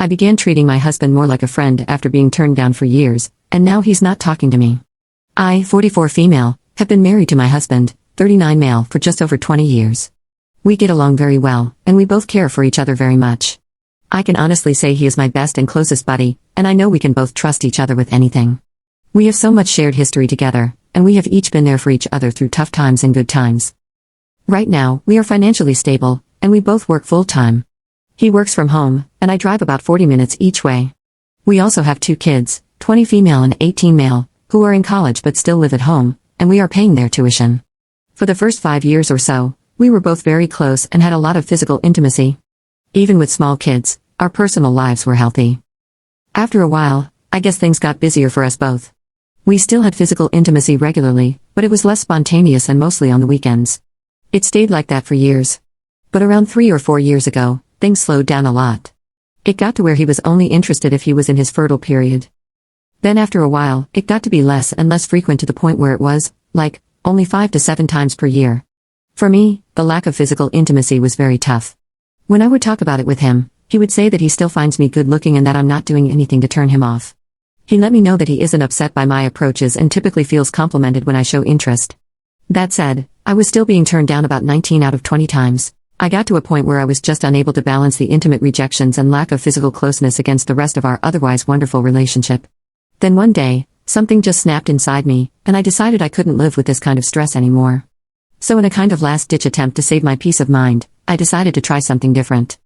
I began treating my husband more like a friend after being turned down for years, and now he's not talking to me. I, 44 female, have been married to my husband, 39 male, for just over 20 years. We get along very well, and we both care for each other very much. I can honestly say he is my best and closest buddy, and I know we can both trust each other with anything. We have so much shared history together, and we have each been there for each other through tough times and good times. Right now, we are financially stable, and we both work full-time. He works from home, and I drive about 40 minutes each way. We also have 2 kids, 20 female and 18 male, who are in college but still live at home, and we are paying their tuition. For the first 5 years or so, we were both very close and had a lot of physical intimacy. Even with small kids, our personal lives were healthy. After a while, I guess things got busier for us both. We still had physical intimacy regularly, but it was less spontaneous and mostly on the weekends. It stayed like that for years. But around 3 or 4 years ago, things slowed down a lot. It got to where he was only interested if he was in his fertile period. Then after a while, it got to be less and less frequent to the point where it was, like, only 5 to 7 times per year. For me, the lack of physical intimacy was very tough. When I would talk about it with him, he would say that he still finds me good looking and that I'm not doing anything to turn him off. He let me know that he isn't upset by my approaches and typically feels complimented when I show interest. That said, I was still being turned down about 19 out of 20 times. I got to a point where I was just unable to balance the intimate rejections and lack of physical closeness against the rest of our otherwise wonderful relationship. Then one day, something just snapped inside me, and I decided I couldn't live with this kind of stress anymore. So in a kind of last-ditch attempt to save my peace of mind, I decided to try something different.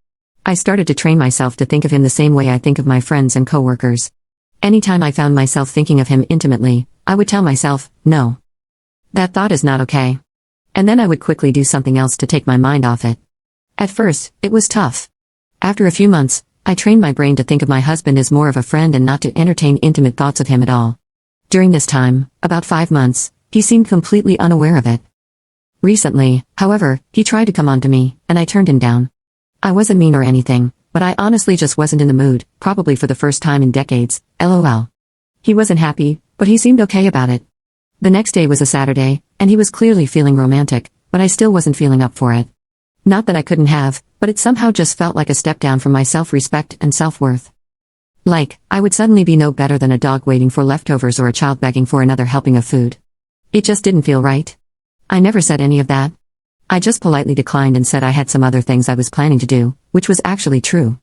I started to train myself to think of him the same way I think of my friends and coworkers. Anytime I found myself thinking of him intimately, I would tell myself, no. That thought is not okay. And then I would quickly do something else to take my mind off it. At first, it was tough. After a few months, I trained my brain to think of my husband as more of a friend and not to entertain intimate thoughts of him at all. During this time, about 5 months, he seemed completely unaware of it. Recently, however, he tried to come on to me, and I turned him down. I wasn't mean or anything, but I honestly just wasn't in the mood, probably for the first time in decades, lol. He wasn't happy, but he seemed okay about it. The next day was a Saturday, and he was clearly feeling romantic, but I still wasn't feeling up for it. Not that I couldn't have, but it somehow just felt like a step down from my self-respect and self-worth. Like, I would suddenly be no better than a dog waiting for leftovers or a child begging for another helping of food. It just didn't feel right. I never said any of that. I just politely declined and said I had some other things I was planning to do, which was actually true.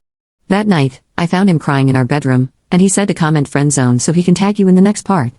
That night, I found him crying in our bedroom, and he said to comment friend zone so he can tag you in the next part.